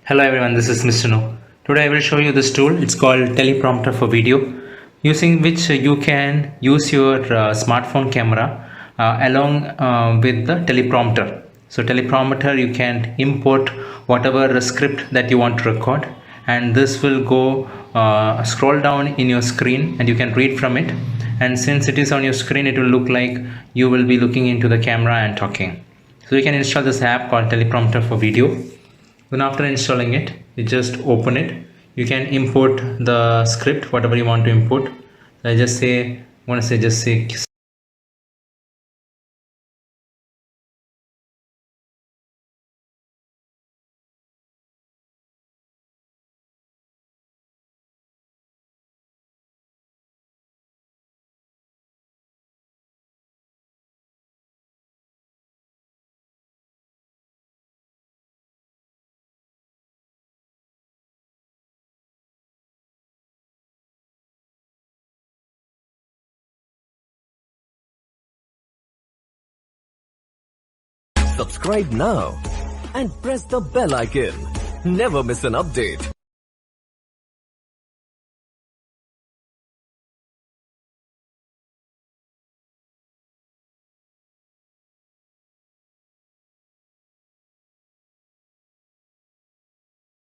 Hello everyone, this is Mr. No. Today I will show you this tool. It's called Teleprompter for video, using which you can use your smartphone camera along with the teleprompter. So teleprompter, you can import whatever script that you want to record, and this will go scroll down in your screen and you can read from it. And since it is on your screen, it will look like you will be looking into the camera and talking. So you can install this app called Teleprompter for video. Then after installing it, you just open it. You can import the script, whatever you want to import. So I just say, Subscribe now and press the bell icon. Never miss an update.